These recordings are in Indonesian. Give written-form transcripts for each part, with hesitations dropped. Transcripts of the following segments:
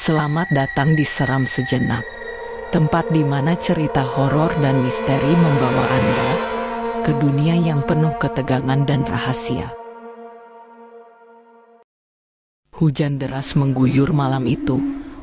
Selamat datang di Seram Sejenak, tempat di mana cerita horor dan misteri membawa Anda ke dunia yang penuh ketegangan dan rahasia. Hujan deras mengguyur malam itu,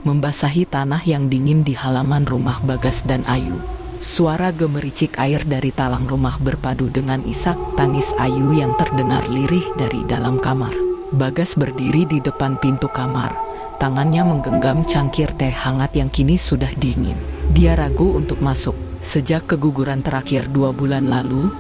membasahi tanah yang dingin di halaman rumah Bagas dan Ayu. Suara gemericik air dari talang rumah berpadu dengan isak tangis Ayu yang terdengar lirih dari dalam kamar. Bagas berdiri di depan pintu kamar, tangannya menggenggam cangkir teh hangat yang kini sudah dingin. Dia ragu untuk masuk. Sejak keguguran terakhir 2 bulan lalu,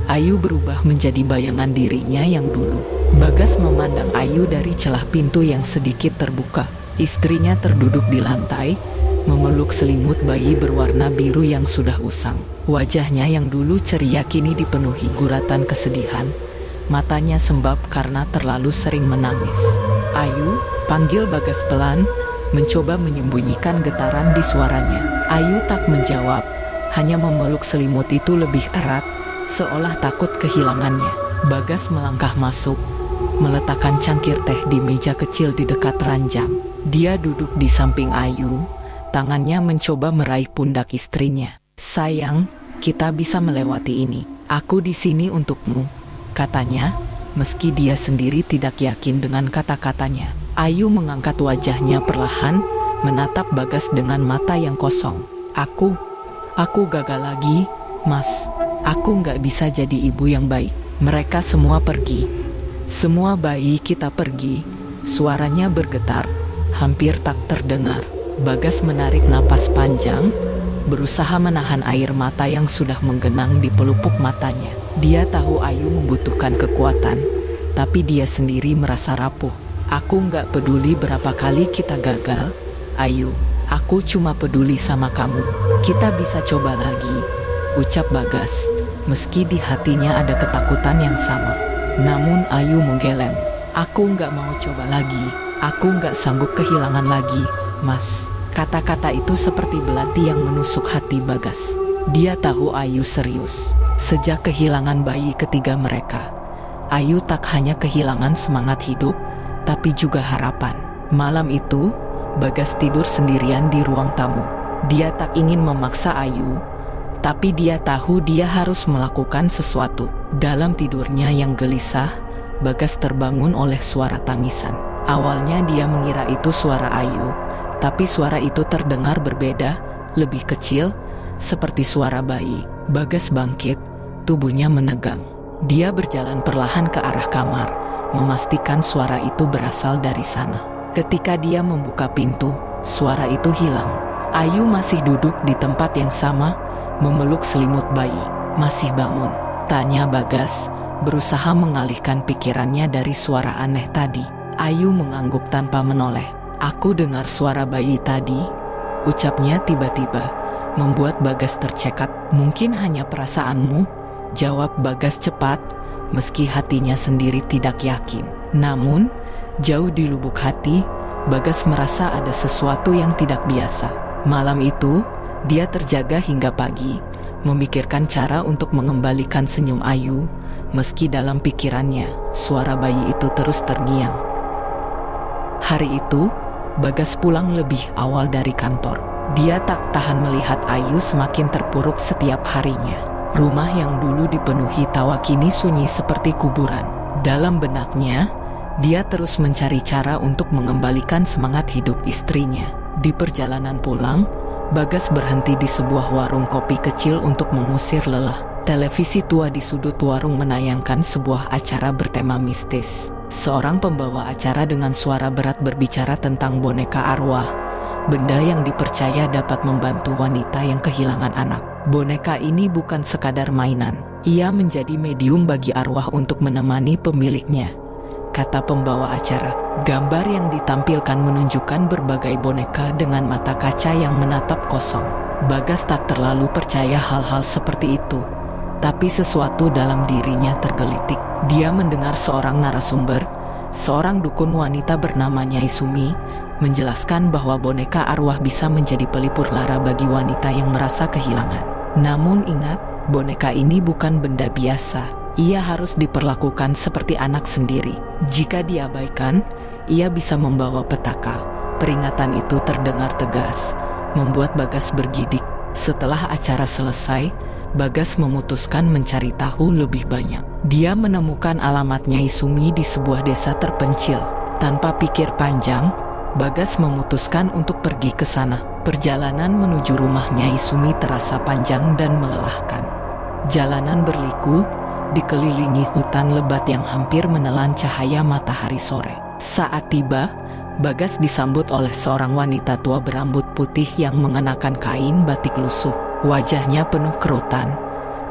Ayu berubah menjadi bayangan dirinya yang dulu. Bagas memandang Ayu dari celah pintu yang sedikit terbuka. Istrinya terduduk di lantai, memeluk selimut bayi berwarna biru yang sudah usang. Wajahnya yang dulu ceria kini dipenuhi guratan kesedihan. Matanya sembab karena terlalu sering menangis. "Ayu," panggil Bagas pelan, mencoba menyembunyikan getaran di suaranya. Ayu tak menjawab, hanya memeluk selimut itu lebih erat, seolah takut kehilangannya. Bagas melangkah masuk, meletakkan cangkir teh di meja kecil di dekat ranjang. Dia duduk di samping Ayu, tangannya mencoba meraih pundak istrinya. "Sayang, kita bisa melewati ini. Aku di sini untukmu," katanya, meski dia sendiri tidak yakin dengan kata-katanya. Ayu mengangkat wajahnya perlahan, menatap Bagas dengan mata yang kosong. Aku gagal lagi, Mas. Aku nggak bisa jadi ibu yang baik. Mereka semua pergi. Semua bayi kita pergi." Suaranya bergetar, hampir tak terdengar. Bagas menarik napas panjang, berusaha menahan air mata yang sudah menggenang di pelupuk matanya. Dia tahu Ayu membutuhkan kekuatan, tapi dia sendiri merasa rapuh. "Aku nggak peduli berapa kali kita gagal, Ayu. Aku cuma peduli sama kamu. Kita bisa coba lagi," ucap Bagas, meski di hatinya ada ketakutan yang sama. Namun Ayu menggeleng. "Aku nggak mau coba lagi. Aku nggak sanggup kehilangan lagi, Mas." Kata-kata itu seperti belati yang menusuk hati Bagas. Dia tahu Ayu serius. Sejak kehilangan bayi ketiga mereka, Ayu tak hanya kehilangan semangat hidup, tapi juga harapan. Malam itu, Bagas tidur sendirian di ruang tamu. Dia tak ingin memaksa Ayu, tapi dia tahu dia harus melakukan sesuatu. Dalam tidurnya yang gelisah, Bagas terbangun oleh suara tangisan. Awalnya dia mengira itu suara Ayu, tapi suara itu terdengar berbeda, lebih kecil, seperti suara bayi. Bagas bangkit, tubuhnya menegang. Dia berjalan perlahan ke arah kamar, memastikan suara itu berasal dari sana. Ketika dia membuka pintu, suara itu hilang. Ayu masih duduk di tempat yang sama, memeluk selimut bayi. "Masih bangun?" tanya Bagas, berusaha mengalihkan pikirannya dari suara aneh tadi. Ayu mengangguk tanpa menoleh. "Aku dengar suara bayi tadi," ucapnya tiba-tiba, membuat Bagas tercekat. "Mungkin hanya perasaanmu," jawab Bagas cepat, meski hatinya sendiri tidak yakin. Namun, jauh di lubuk hati, Bagas merasa ada sesuatu yang tidak biasa. Malam itu, dia terjaga hingga pagi, memikirkan cara untuk mengembalikan senyum Ayu, meski dalam pikirannya, suara bayi itu terus terngiang. Hari itu, Bagas pulang lebih awal dari kantor. Dia tak tahan melihat Ayu semakin terpuruk setiap harinya. Rumah yang dulu dipenuhi tawa kini sunyi seperti kuburan. Dalam benaknya, dia terus mencari cara untuk mengembalikan semangat hidup istrinya. Di perjalanan pulang, Bagas berhenti di sebuah warung kopi kecil untuk mengusir lelah. Televisi tua di sudut warung menayangkan sebuah acara bertema mistis. Seorang pembawa acara dengan suara berat berbicara tentang boneka arwah, benda yang dipercaya dapat membantu wanita yang kehilangan anak. Boneka ini bukan sekadar mainan. Ia menjadi medium bagi arwah untuk menemani pemiliknya, kata pembawa acara. Gambar yang ditampilkan menunjukkan berbagai boneka dengan mata kaca yang menatap kosong. Bagas tak terlalu percaya hal-hal seperti itu, tapi sesuatu dalam dirinya tergelitik. Dia mendengar seorang narasumber, seorang dukun wanita bernama Nyai Sumi, menjelaskan bahwa boneka arwah bisa menjadi pelipur lara bagi wanita yang merasa kehilangan. Namun ingat, boneka ini bukan benda biasa. Ia harus diperlakukan seperti anak sendiri. Jika diabaikan, ia bisa membawa petaka, Peringatan itu terdengar tegas, membuat Bagas bergidik. Setelah acara selesai, Bagas memutuskan mencari tahu lebih banyak. Dia menemukan alamat Nyai Sumi di sebuah desa terpencil. Tanpa pikir panjang, Bagas memutuskan untuk pergi ke sana. Perjalanan menuju rumah Nyai Sumi terasa panjang dan melelahkan. Jalanan berliku, dikelilingi hutan lebat yang hampir menelan cahaya matahari sore. Saat tiba, Bagas disambut oleh seorang wanita tua berambut putih yang mengenakan kain batik lusuh. Wajahnya penuh kerutan,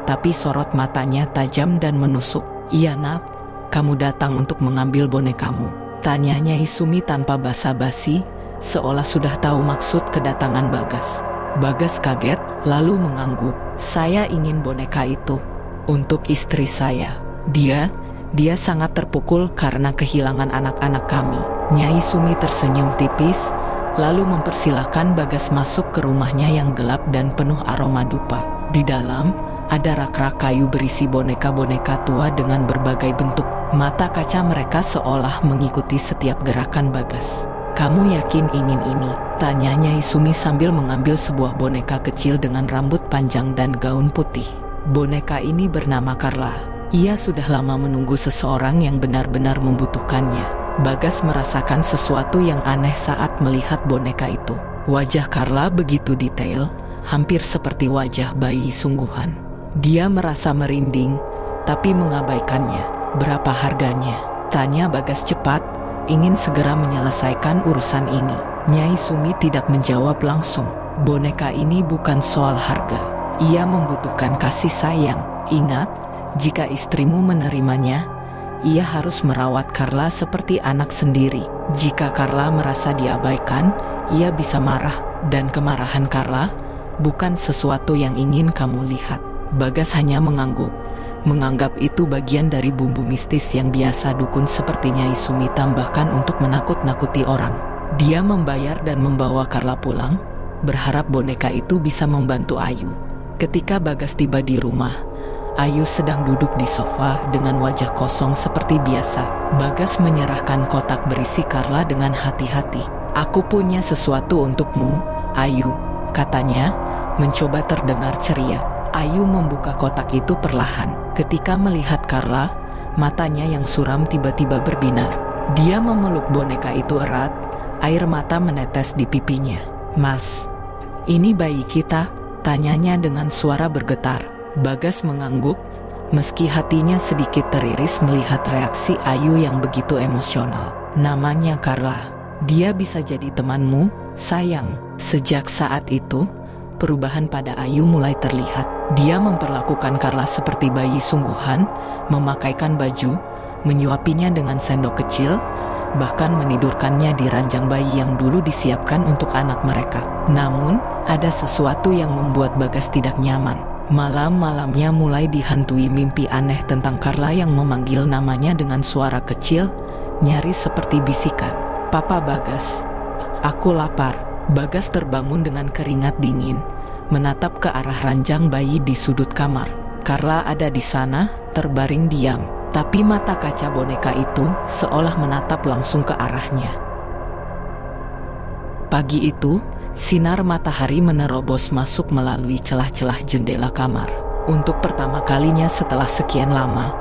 tapi sorot matanya tajam dan menusuk. "Iya nak, kamu datang untuk mengambil bonekamu?" tanya Nyai Sumi tanpa basa-basi, seolah sudah tahu maksud kedatangan Bagas. Bagas kaget, lalu mengangguk. "Saya ingin boneka itu untuk istri saya. Dia sangat terpukul karena kehilangan anak-anak kami." Nyai Sumi tersenyum tipis, lalu mempersilahkan Bagas masuk ke rumahnya yang gelap dan penuh aroma dupa. Di dalam, ada rak-rak kayu berisi boneka-boneka tua dengan berbagai bentuk. Mata kaca mereka seolah mengikuti setiap gerakan Bagas. "Kamu yakin ingin ini?" tanya Nyai Sumi sambil mengambil sebuah boneka kecil dengan rambut panjang dan gaun putih. Boneka ini bernama Carla. Ia sudah lama menunggu seseorang yang benar-benar membutuhkannya. Bagas merasakan sesuatu yang aneh saat melihat boneka itu. Wajah Carla begitu detail, hampir seperti wajah bayi sungguhan. Dia merasa merinding, tapi mengabaikannya. "Berapa harganya?" tanya Bagas cepat, ingin segera menyelesaikan urusan ini. Nyai Sumi tidak menjawab langsung. "Boneka ini bukan soal harga. Ia membutuhkan kasih sayang. Ingat, jika istrimu menerimanya, ia harus merawat Carla seperti anak sendiri. Jika Carla merasa diabaikan, ia bisa marah. Dan kemarahan Carla bukan sesuatu yang ingin kamu lihat." Bagas hanya mengangguk, menganggap itu bagian dari bumbu mistis yang biasa dukun seperti Nyai Sumi tambahkan untuk menakut-nakuti orang. Dia membayar dan membawa Carla pulang, berharap boneka itu bisa membantu Ayu. Ketika Bagas tiba di rumah, Ayu sedang duduk di sofa dengan wajah kosong seperti biasa. Bagas menyerahkan kotak berisi Carla dengan hati-hati. "Aku punya sesuatu untukmu, Ayu," katanya, mencoba terdengar ceria. Ayu membuka kotak itu perlahan. Ketika melihat Carla, matanya yang suram tiba-tiba berbinar. Dia memeluk boneka itu erat, air mata menetes di pipinya. "Mas, ini bayi kita?" tanyanya dengan suara bergetar. Bagas mengangguk, meski hatinya sedikit teriris melihat reaksi Ayu yang begitu emosional. "Namanya Carla. Dia bisa jadi temanmu, sayang." Sejak saat itu, perubahan pada Ayu mulai terlihat. Dia memperlakukan Carla seperti bayi sungguhan, memakaikan baju, menyuapinya dengan sendok kecil, bahkan menidurkannya di ranjang bayi yang dulu disiapkan untuk anak mereka. Namun, ada sesuatu yang membuat Bagas tidak nyaman. Malam-malamnya mulai dihantui mimpi aneh tentang Carla yang memanggil namanya dengan suara kecil, nyaris seperti bisikan. "Papa Bagas, aku lapar." Bagas terbangun dengan keringat dingin, menatap ke arah ranjang bayi di sudut kamar. Carla ada di sana, terbaring diam, tapi mata kaca boneka itu seolah menatap langsung ke arahnya. Pagi itu, sinar matahari menerobos masuk melalui celah-celah jendela kamar. Untuk pertama kalinya setelah sekian lama,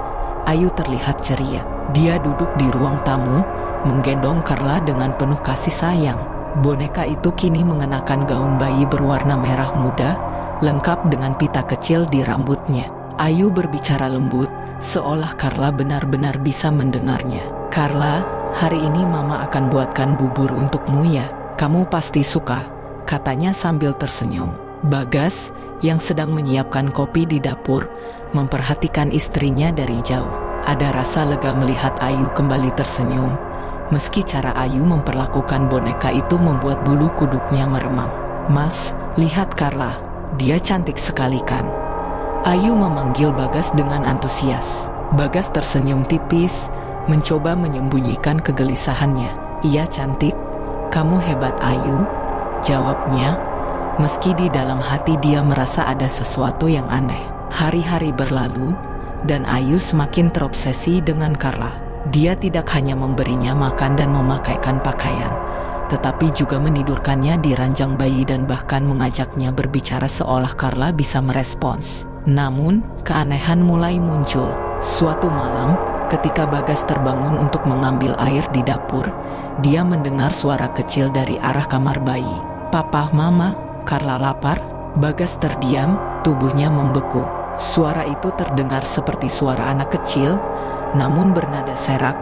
Ayu terlihat ceria. Dia duduk di ruang tamu, menggendong Carla dengan penuh kasih sayang. Boneka itu kini mengenakan gaun bayi berwarna merah muda, lengkap dengan pita kecil di rambutnya. Ayu berbicara lembut, seolah Carla benar-benar bisa mendengarnya. "Carla, hari ini Mama akan buatkan bubur untukmu ya. Kamu pasti suka," katanya sambil tersenyum. Bagas, yang sedang menyiapkan kopi di dapur, memperhatikan istrinya dari jauh. Ada rasa lega melihat Ayu kembali tersenyum, meski cara Ayu memperlakukan boneka itu membuat bulu kuduknya meremang. "Mas, lihat Carla, dia cantik sekali kan?" Ayu memanggil Bagas dengan antusias. Bagas tersenyum tipis, mencoba menyembunyikan kegelisahannya. "Iya cantik, kamu hebat Ayu," jawabnya, meski di dalam hati dia merasa ada sesuatu yang aneh. Hari-hari berlalu, dan Ayu semakin terobsesi dengan Carla. Dia tidak hanya memberinya makan dan memakaikan pakaian, tetapi juga menidurkannya di ranjang bayi dan bahkan mengajaknya berbicara seolah Carla bisa merespons. Namun, keanehan mulai muncul. Suatu malam, ketika Bagas terbangun untuk mengambil air di dapur, dia mendengar suara kecil dari arah kamar bayi. "Papa, Mama, Carla lapar?" Bagas terdiam, tubuhnya membeku. Suara itu terdengar seperti suara anak kecil, namun bernada serak,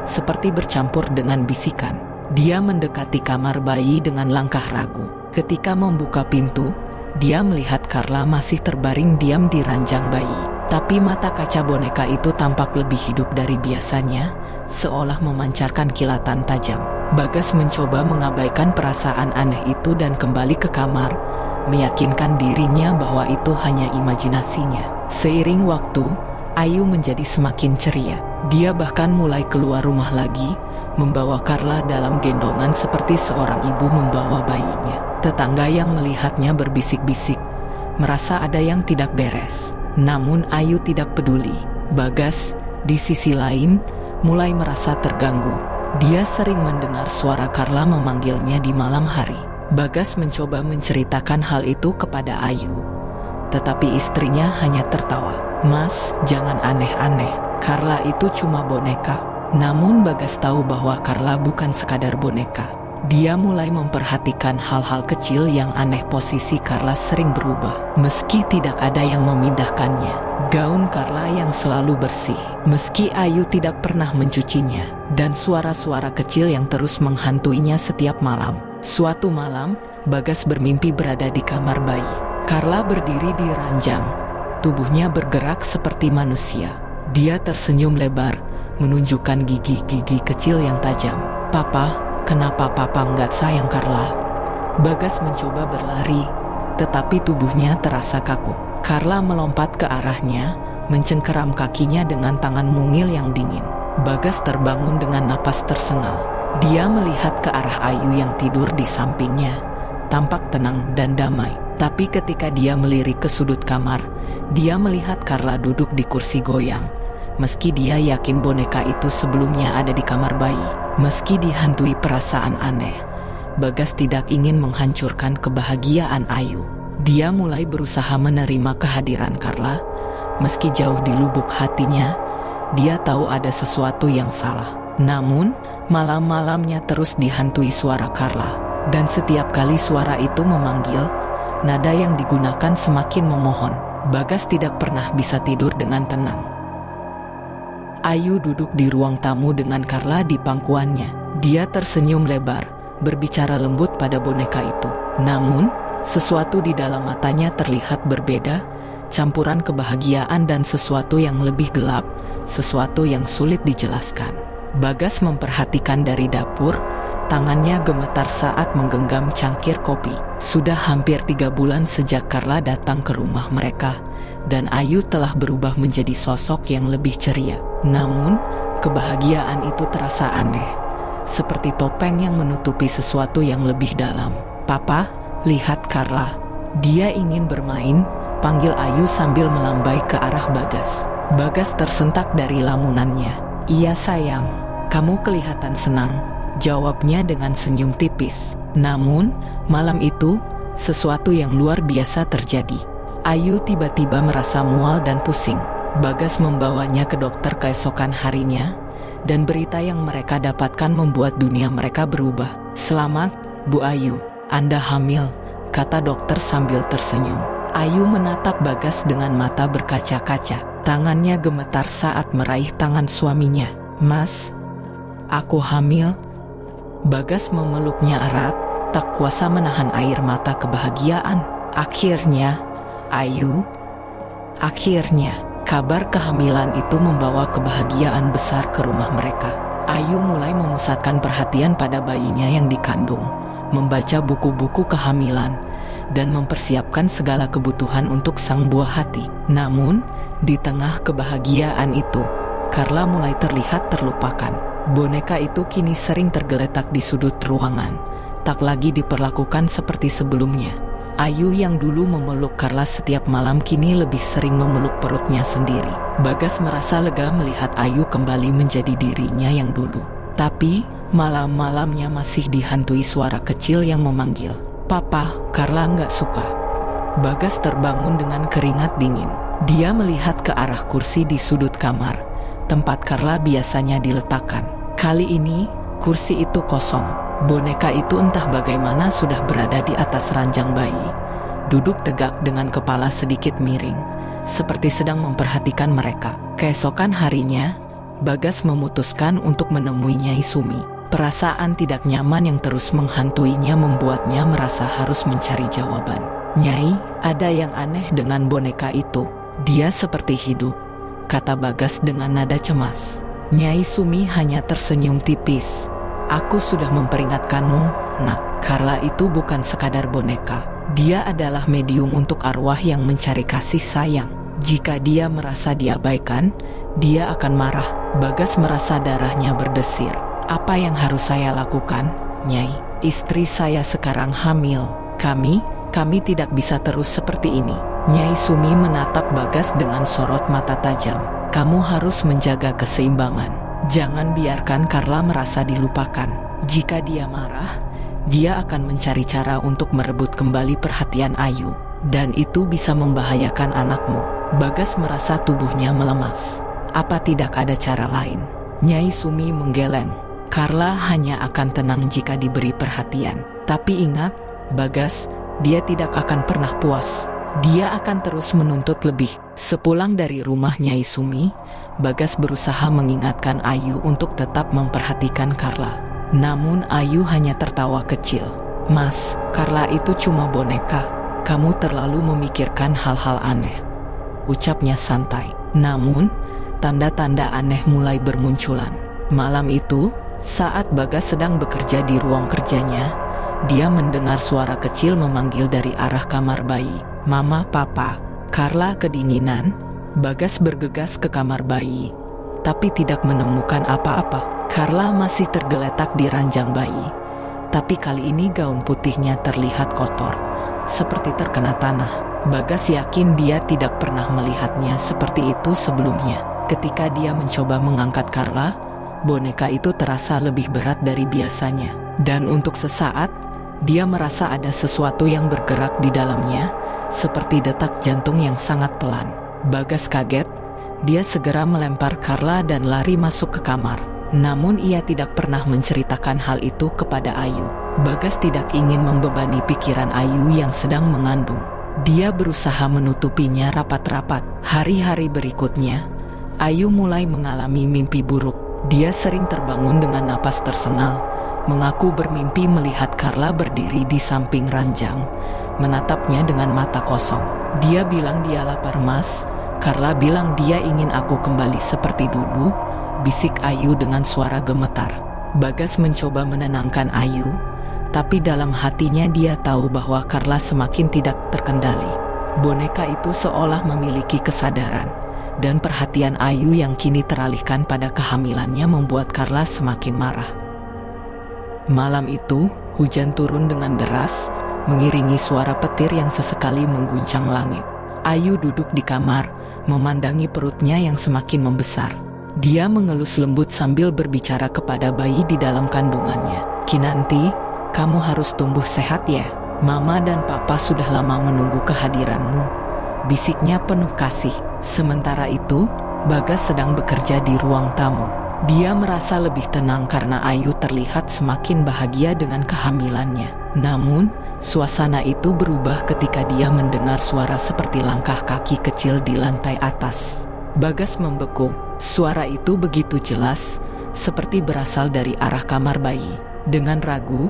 seperti bercampur dengan bisikan. Dia mendekati kamar bayi dengan langkah ragu. Ketika membuka pintu, dia melihat Carla masih terbaring diam di ranjang bayi. Tapi mata kaca boneka itu tampak lebih hidup dari biasanya, seolah memancarkan kilatan tajam. Bagas mencoba mengabaikan perasaan aneh itu dan kembali ke kamar, meyakinkan dirinya bahwa itu hanya imajinasinya. Seiring waktu, Ayu menjadi semakin ceria. Dia bahkan mulai keluar rumah lagi, membawa Carla dalam gendongan seperti seorang ibu membawa bayinya. Tetangga yang melihatnya berbisik-bisik, merasa ada yang tidak beres. Namun Ayu tidak peduli. Bagas, di sisi lain, mulai merasa terganggu. Dia sering mendengar suara Carla memanggilnya di malam hari. Bagas mencoba menceritakan hal itu kepada Ayu, tetapi istrinya hanya tertawa. "Mas, jangan aneh-aneh. Carla itu cuma boneka." Namun Bagas tahu bahwa Carla bukan sekadar boneka. Dia mulai memperhatikan hal-hal kecil yang aneh. Posisi Carla sering berubah, meski tidak ada yang memindahkannya. Gaun Carla yang selalu bersih, meski Ayu tidak pernah mencucinya. Dan suara-suara kecil yang terus menghantuinya setiap malam. Suatu malam, Bagas bermimpi berada di kamar bayi. Carla berdiri di ranjang, tubuhnya bergerak seperti manusia. Dia tersenyum lebar, menunjukkan gigi-gigi kecil yang tajam. "Papa, kenapa Papa nggak sayang Carla?" Bagas mencoba berlari, tetapi tubuhnya terasa kaku. Carla melompat ke arahnya, mencengkeram kakinya dengan tangan mungil yang dingin. Bagas terbangun dengan napas tersengal. Dia melihat ke arah Ayu yang tidur di sampingnya, tampak tenang dan damai. Tapi ketika dia melirik ke sudut kamar, dia melihat Carla duduk di kursi goyang. Meski dia yakin boneka itu sebelumnya ada di kamar bayi. Meski dihantui perasaan aneh, Bagas tidak ingin menghancurkan kebahagiaan Ayu. Dia mulai berusaha menerima kehadiran Carla. Meski jauh di lubuk hatinya, dia tahu ada sesuatu yang salah. Namun, malam-malamnya terus dihantui suara Carla. Dan setiap kali suara itu memanggil, nada yang digunakan semakin memohon. Bagas tidak pernah bisa tidur dengan tenang. Ayu duduk di ruang tamu dengan Carla di pangkuannya. Dia tersenyum lebar, berbicara lembut pada boneka itu. Namun, sesuatu di dalam matanya terlihat berbeda, campuran kebahagiaan dan sesuatu yang lebih gelap, sesuatu yang sulit dijelaskan. Bagas memperhatikan dari dapur, tangannya gemetar saat menggenggam cangkir kopi. Sudah hampir 3 bulan sejak Carla datang ke rumah mereka, dan Ayu telah berubah menjadi sosok yang lebih ceria. Namun, kebahagiaan itu terasa aneh, seperti topeng yang menutupi sesuatu yang lebih dalam. "Papa, lihat Carla. Dia ingin bermain," panggil Ayu sambil melambai ke arah Bagas. Bagas tersentak dari lamunannya. "Iya sayang, kamu kelihatan senang," jawabnya dengan senyum tipis. Namun, malam itu, sesuatu yang luar biasa terjadi. Ayu tiba-tiba merasa mual dan pusing. Bagas membawanya ke dokter keesokan harinya, dan berita yang mereka dapatkan membuat dunia mereka berubah. "Selamat, Bu Ayu, Anda hamil," kata dokter sambil tersenyum. Ayu menatap Bagas dengan mata berkaca-kaca. Tangannya gemetar saat meraih tangan suaminya. "Mas, aku hamil." Bagas memeluknya erat, tak kuasa menahan air mata kebahagiaan. "Akhirnya, Ayu, akhirnya." Kabar kehamilan itu membawa kebahagiaan besar ke rumah mereka. Ayu mulai memusatkan perhatian pada bayinya yang dikandung, membaca buku-buku kehamilan, dan mempersiapkan segala kebutuhan untuk sang buah hati. Namun, di tengah kebahagiaan itu, Carla mulai terlihat terlupakan. Boneka itu kini sering tergeletak di sudut ruangan, tak lagi diperlakukan seperti sebelumnya. Ayu yang dulu memeluk Carla setiap malam kini lebih sering memeluk perutnya sendiri. Bagas merasa lega melihat Ayu kembali menjadi dirinya yang dulu. Tapi malam-malamnya masih dihantui suara kecil yang memanggil, "Papa." Carla nggak suka. Bagas terbangun dengan keringat dingin. Dia melihat ke arah kursi di sudut kamar, tempat Carla biasanya diletakkan. Kali ini, kursi itu kosong. Boneka itu entah bagaimana sudah berada di atas ranjang bayi, duduk tegak dengan kepala sedikit miring, seperti sedang memperhatikan mereka. Keesokan harinya, Bagas memutuskan untuk menemui Nyai Sumi. Perasaan tidak nyaman yang terus menghantuinya membuatnya merasa harus mencari jawaban. "Nyai, ada yang aneh dengan boneka itu. Dia seperti hidup," kata Bagas dengan nada cemas. Nyai Sumi hanya tersenyum tipis. "Aku sudah memperingatkanmu, nak. Carla itu bukan sekadar boneka. Dia adalah medium untuk arwah yang mencari kasih sayang. Jika dia merasa diabaikan, dia akan marah." Bagas merasa darahnya berdesir. "Apa yang harus saya lakukan, Nyai? Istri saya sekarang hamil. Kami tidak bisa terus seperti ini." Nyai Sumi menatap Bagas dengan sorot mata tajam. "Kamu harus menjaga keseimbangan. Jangan biarkan Carla merasa dilupakan. Jika dia marah, dia akan mencari cara untuk merebut kembali perhatian Ayu. Dan itu bisa membahayakan anakmu." Bagas merasa tubuhnya melemas. Apa tidak ada cara lain? Nyai Sumi menggeleng. "Carla hanya akan tenang jika diberi perhatian. Tapi ingat, Bagas, dia tidak akan pernah puas. Dia akan terus menuntut lebih." Sepulang dari rumah Nyai Sumi, Bagas berusaha mengingatkan Ayu untuk tetap memperhatikan Carla. Namun Ayu hanya tertawa kecil. "Mas, Carla itu cuma boneka. Kamu terlalu memikirkan hal-hal aneh," ucapnya santai. Namun, tanda-tanda aneh mulai bermunculan. Malam itu, saat Bagas sedang bekerja di ruang kerjanya, dia mendengar suara kecil memanggil dari arah kamar bayi. "Mama, Papa." Carla kedinginan. Bagas bergegas ke kamar bayi, tapi tidak menemukan apa-apa. Carla masih tergeletak di ranjang bayi, tapi kali ini gaun putihnya terlihat kotor, seperti terkena tanah. Bagas yakin dia tidak pernah melihatnya seperti itu sebelumnya. Ketika dia mencoba mengangkat Carla, boneka itu terasa lebih berat dari biasanya. Dan untuk sesaat, dia merasa ada sesuatu yang bergerak di dalamnya, seperti detak jantung yang sangat pelan. Bagas kaget, dia segera melempar Carla dan lari masuk ke kamar. Namun ia tidak pernah menceritakan hal itu kepada Ayu. Bagas tidak ingin membebani pikiran Ayu yang sedang mengandung. Dia berusaha menutupinya rapat-rapat. Hari-hari berikutnya, Ayu mulai mengalami mimpi buruk. Dia sering terbangun dengan napas tersengal, mengaku bermimpi melihat Carla berdiri di samping ranjang, menatapnya dengan mata kosong. Dia bilang dia lapar, Mas. Carla bilang dia ingin aku kembali seperti dulu, bisik Ayu dengan suara gemetar. Bagas mencoba menenangkan Ayu, tapi dalam hatinya dia tahu bahwa Carla semakin tidak terkendali. Boneka itu seolah memiliki kesadaran, dan perhatian Ayu yang kini teralihkan pada kehamilannya membuat Carla semakin marah. Malam itu, hujan turun dengan deras, mengiringi suara petir yang sesekali mengguncang langit. Ayu duduk di kamar, memandangi perutnya yang semakin membesar. Dia mengelus lembut sambil berbicara kepada bayi di dalam kandungannya. "Kinanti, kamu harus tumbuh sehat ya. Mama dan Papa sudah lama menunggu kehadiranmu," bisiknya penuh kasih. Sementara itu, Bagas sedang bekerja di ruang tamu. Dia merasa lebih tenang karena Ayu terlihat semakin bahagia dengan kehamilannya. Namun, suasana itu berubah ketika dia mendengar suara seperti langkah kaki kecil di lantai atas. Bagas membeku. Suara itu begitu jelas, seperti berasal dari arah kamar bayi. Dengan ragu,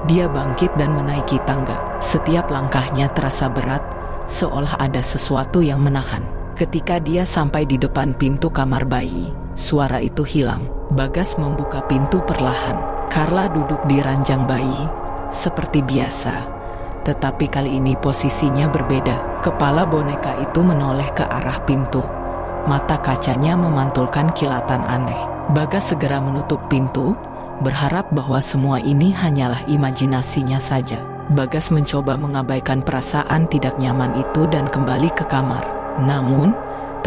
dia bangkit dan menaiki tangga. Setiap langkahnya terasa berat, seolah ada sesuatu yang menahan. Ketika dia sampai di depan pintu kamar bayi, suara itu hilang. Bagas membuka pintu perlahan. Carla duduk di ranjang bayi, seperti biasa. Tetapi kali ini posisinya berbeda. Kepala boneka itu menoleh ke arah pintu. Mata kacanya memantulkan kilatan aneh. Bagas segera menutup pintu, berharap bahwa semua ini hanyalah imajinasinya saja. Bagas mencoba mengabaikan perasaan tidak nyaman itu dan kembali ke kamar. Namun,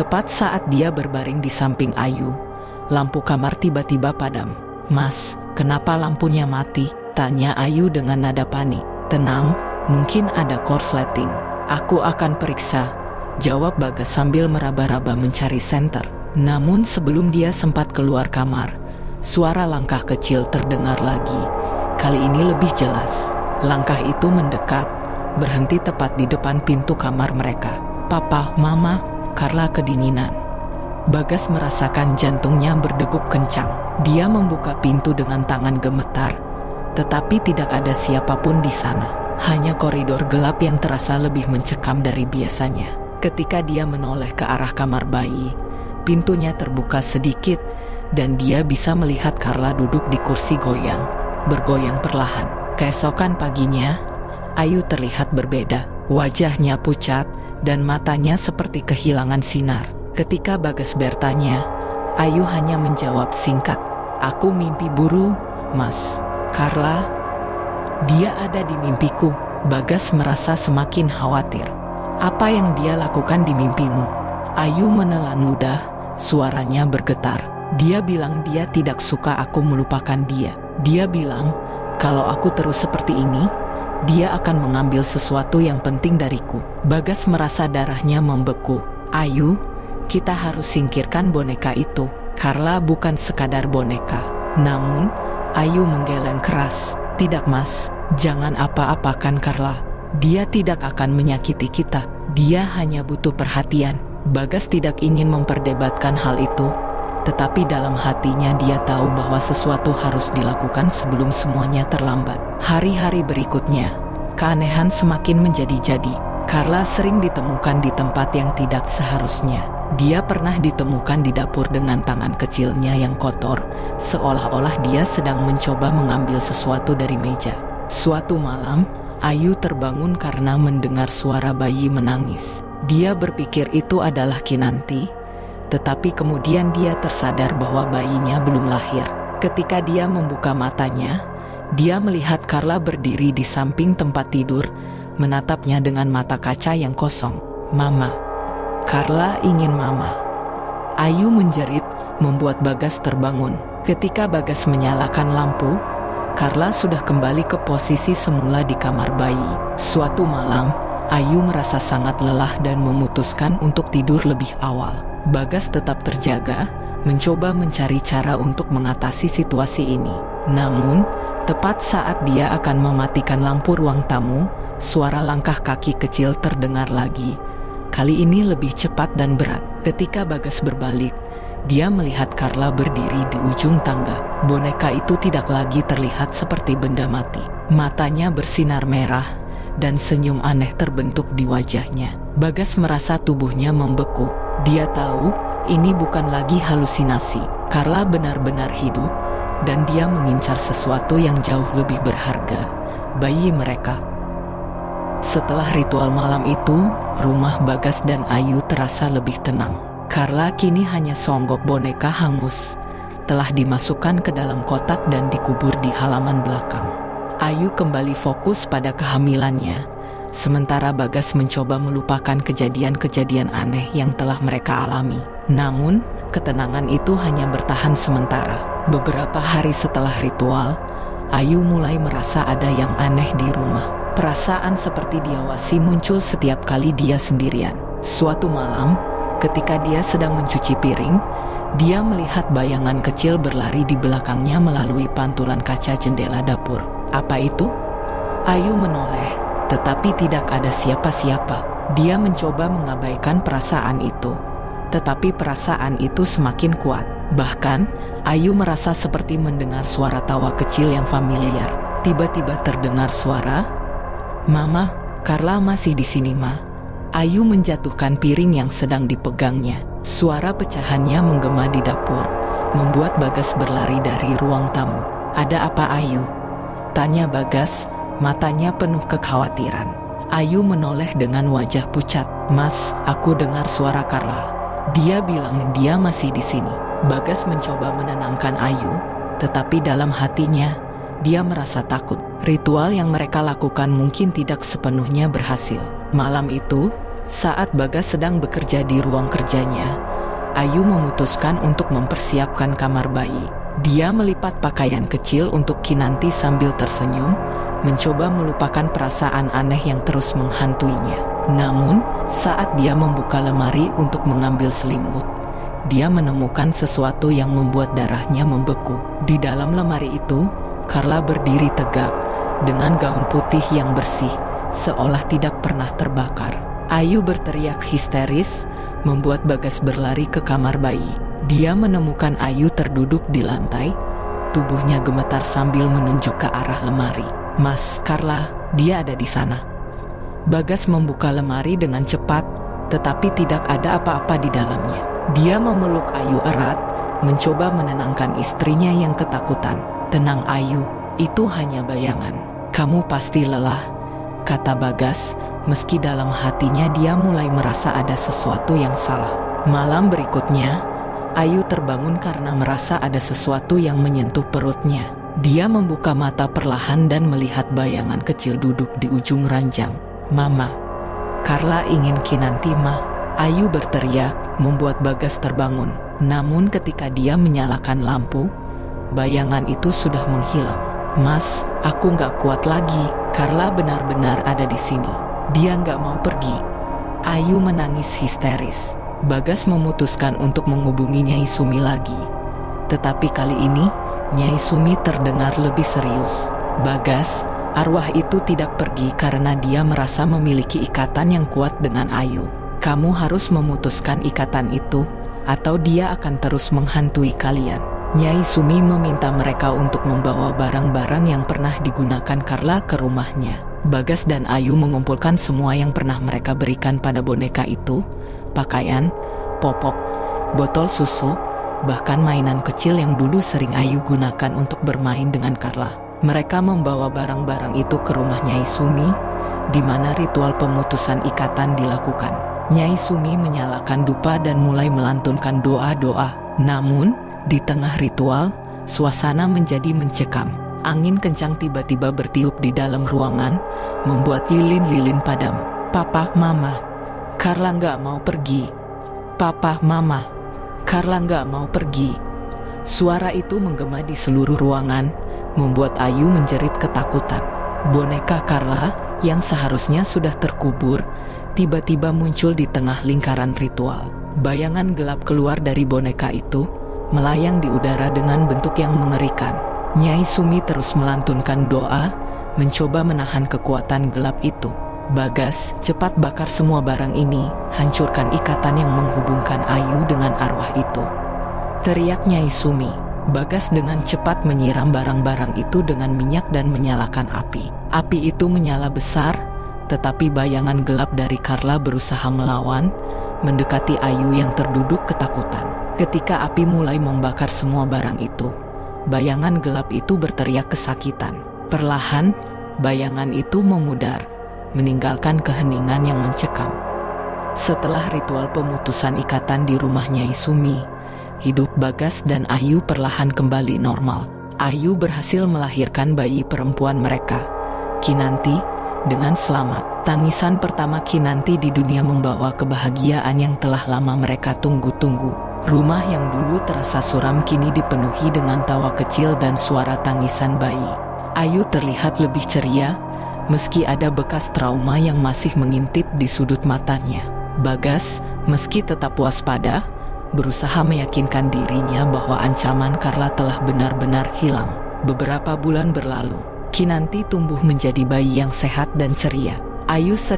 tepat saat dia berbaring di samping Ayu, lampu kamar tiba-tiba padam. "Mas, kenapa lampunya mati?" tanya Ayu dengan nada panik. "Tenang, mungkin ada korsleting. Aku akan periksa," jawab Bagas sambil meraba-raba mencari senter. Namun sebelum dia sempat keluar kamar, suara langkah kecil terdengar lagi. Kali ini lebih jelas. Langkah itu mendekat, berhenti tepat di depan pintu kamar mereka. "Papa, Mama," Carla kedinginan. Bagas merasakan jantungnya berdegup kencang. Dia membuka pintu dengan tangan gemetar, tetapi tidak ada siapapun di sana. Hanya koridor gelap yang terasa lebih mencekam dari biasanya. Ketika dia menoleh ke arah kamar bayi, pintunya terbuka sedikit dan dia bisa melihat Carla duduk di kursi bergoyang perlahan. Keesokan paginya, Ayu terlihat berbeda. Wajahnya pucat dan matanya seperti kehilangan sinar. Ketika Bagas bertanya, Ayu hanya menjawab singkat, "Aku mimpi buruk, Mas." "Carla, dia ada di mimpiku." Bagas merasa semakin khawatir. "Apa yang dia lakukan di mimpimu?" Ayu menelan ludah, suaranya bergetar. "Dia bilang dia tidak suka aku melupakan dia. Dia bilang, kalau aku terus seperti ini, dia akan mengambil sesuatu yang penting dariku." Bagas merasa darahnya membeku. "Ayu, kita harus singkirkan boneka itu. Carla bukan sekadar boneka." Namun, Ayu menggeleng keras. "Tidak, Mas, jangan apa-apakan Carla. Dia tidak akan menyakiti kita. Dia hanya butuh perhatian." Bagas tidak ingin memperdebatkan hal itu, tetapi dalam hatinya dia tahu bahwa sesuatu harus dilakukan sebelum semuanya terlambat. Hari-hari berikutnya, keanehan semakin menjadi-jadi. Carla sering ditemukan di tempat yang tidak seharusnya. Dia pernah ditemukan di dapur dengan tangan kecilnya yang kotor, seolah-olah dia sedang mencoba mengambil sesuatu dari meja. Suatu malam, Ayu terbangun karena mendengar suara bayi menangis. Dia berpikir itu adalah Kinanti, tetapi kemudian dia tersadar bahwa bayinya belum lahir. Ketika dia membuka matanya, dia melihat Carla berdiri di samping tempat tidur, menatapnya dengan mata kaca yang kosong. "Mama." Carla ingin Mama. Ayu menjerit, membuat Bagas terbangun. Ketika Bagas menyalakan lampu, Carla sudah kembali ke posisi semula di kamar bayi. Suatu malam, Ayu merasa sangat lelah dan memutuskan untuk tidur lebih awal. Bagas tetap terjaga, mencoba mencari cara untuk mengatasi situasi ini. Namun, tepat saat dia akan mematikan lampu ruang tamu, suara langkah kaki kecil terdengar lagi. Kali ini lebih cepat dan berat. Ketika Bagas berbalik, dia melihat Carla berdiri di ujung tangga. Boneka itu tidak lagi terlihat seperti benda mati. Matanya bersinar merah dan senyum aneh terbentuk di wajahnya. Bagas merasa tubuhnya membeku. Dia tahu ini bukan lagi halusinasi. Carla benar-benar hidup dan dia mengincar sesuatu yang jauh lebih berharga, bayi mereka. Setelah ritual malam itu, rumah Bagas dan Ayu terasa lebih tenang. Carla kini hanya songgok boneka hangus, telah dimasukkan ke dalam kotak dan dikubur di halaman belakang. Ayu kembali fokus pada kehamilannya, sementara Bagas mencoba melupakan kejadian-kejadian aneh yang telah mereka alami. Namun, ketenangan itu hanya bertahan sementara. Beberapa hari setelah ritual, Ayu mulai merasa ada yang aneh di rumah. Perasaan seperti diawasi muncul setiap kali dia sendirian. Suatu malam, ketika dia sedang mencuci piring, dia melihat bayangan kecil berlari di belakangnya melalui pantulan kaca jendela dapur. Apa itu? Ayu menoleh, tetapi tidak ada siapa-siapa. Dia mencoba mengabaikan perasaan itu, tetapi perasaan itu semakin kuat. Bahkan, Ayu merasa seperti mendengar suara tawa kecil yang familiar. Tiba-tiba terdengar suara, "Mama, Carla masih di sini, Ma." Ayu menjatuhkan piring yang sedang dipegangnya. Suara pecahannya menggema di dapur, membuat Bagas berlari dari ruang tamu. "Ada apa, Ayu?" tanya Bagas, matanya penuh kekhawatiran. Ayu menoleh dengan wajah pucat. "Mas, aku dengar suara Carla. Dia bilang dia masih di sini." Bagas mencoba menenangkan Ayu, tetapi dalam hatinya, dia merasa takut. Ritual yang mereka lakukan mungkin tidak sepenuhnya berhasil. Malam itu, saat Bagas sedang bekerja di ruang kerjanya, Ayu memutuskan untuk mempersiapkan kamar bayi. Dia melipat pakaian kecil untuk Kinanti sambil tersenyum, mencoba melupakan perasaan aneh yang terus menghantuinya. Namun, saat dia membuka lemari untuk mengambil selimut, dia menemukan sesuatu yang membuat darahnya membeku. Di dalam lemari itu, Carla berdiri tegak dengan gaun putih yang bersih, seolah tidak pernah terbakar. Ayu berteriak histeris, membuat Bagas berlari ke kamar bayi. Dia menemukan Ayu terduduk di lantai, tubuhnya gemetar sambil menunjuk ke arah lemari. "Mas, Carla, dia ada di sana." Bagas membuka lemari dengan cepat, tetapi tidak ada apa-apa di dalamnya. Dia memeluk Ayu erat, mencoba menenangkan istrinya yang ketakutan. "Tenang Ayu, itu hanya bayangan. Kamu pasti lelah," kata Bagas, meski dalam hatinya dia mulai merasa ada sesuatu yang salah. Malam berikutnya, Ayu terbangun karena merasa ada sesuatu yang menyentuh perutnya. Dia membuka mata perlahan dan melihat bayangan kecil duduk di ujung ranjang. "Mama, Carla ingin Kinanti, Ma," Ayu berteriak, membuat Bagas terbangun. Namun ketika dia menyalakan lampu, bayangan itu sudah menghilang. "Mas, aku nggak kuat lagi. Carla benar-benar ada di sini. Dia nggak mau pergi." Ayu menangis histeris. Bagas memutuskan untuk menghubungi Nyai Sumi lagi. Tetapi kali ini, Nyai Sumi terdengar lebih serius. "Bagas, arwah itu tidak pergi karena dia merasa memiliki ikatan yang kuat dengan Ayu. Kamu harus memutuskan ikatan itu, atau dia akan terus menghantui kalian." Nyai Sumi meminta mereka untuk membawa barang-barang yang pernah digunakan Carla ke rumahnya. Bagas dan Ayu mengumpulkan semua yang pernah mereka berikan pada boneka itu, pakaian, popok, botol susu, bahkan mainan kecil yang dulu sering Ayu gunakan untuk bermain dengan Carla. Mereka membawa barang-barang itu ke rumah Nyai Sumi, di mana ritual pemutusan ikatan dilakukan. Nyai Sumi menyalakan dupa dan mulai melantunkan doa-doa. Namun, di tengah ritual, suasana menjadi mencekam. Angin kencang tiba-tiba bertiup di dalam ruangan, membuat lilin-lilin padam. "Papa, Mama, Carla nggak mau pergi. Papa, Mama, Carla nggak mau pergi." Suara itu menggema di seluruh ruangan, membuat Ayu menjerit ketakutan. Boneka Carla, yang seharusnya sudah terkubur, tiba-tiba muncul di tengah lingkaran ritual. Bayangan gelap keluar dari boneka itu, melayang di udara dengan bentuk yang mengerikan. Nyai Sumi terus melantunkan doa, mencoba menahan kekuatan gelap itu. "Bagas, cepat bakar semua barang ini, hancurkan ikatan yang menghubungkan Ayu dengan arwah itu," teriak Nyai Sumi. Bagas dengan cepat menyiram barang-barang itu dengan minyak dan menyalakan api. Api itu menyala besar, tetapi bayangan gelap dari Carla berusaha melawan, mendekati Ayu yang terduduk ketakutan. Ketika api mulai membakar semua barang itu, bayangan gelap itu berteriak kesakitan. Perlahan, bayangan itu memudar, meninggalkan keheningan yang mencekam. Setelah ritual pemutusan ikatan di rumah Nyai Sumi, hidup Bagas dan Ayu perlahan kembali normal. Ayu berhasil melahirkan bayi perempuan mereka, Kinanti, dengan selamat. Tangisan pertama Kinanti di dunia membawa kebahagiaan yang telah lama mereka tunggu-tunggu. Rumah yang dulu terasa suram kini dipenuhi dengan tawa kecil dan suara tangisan bayi. Ayu terlihat lebih ceria, meski ada bekas trauma yang masih mengintip di sudut matanya. Bagas, meski tetap waspada, berusaha meyakinkan dirinya bahwa ancaman Carla telah benar-benar hilang. Beberapa bulan berlalu, Kinanti tumbuh menjadi bayi yang sehat dan ceria. Ayu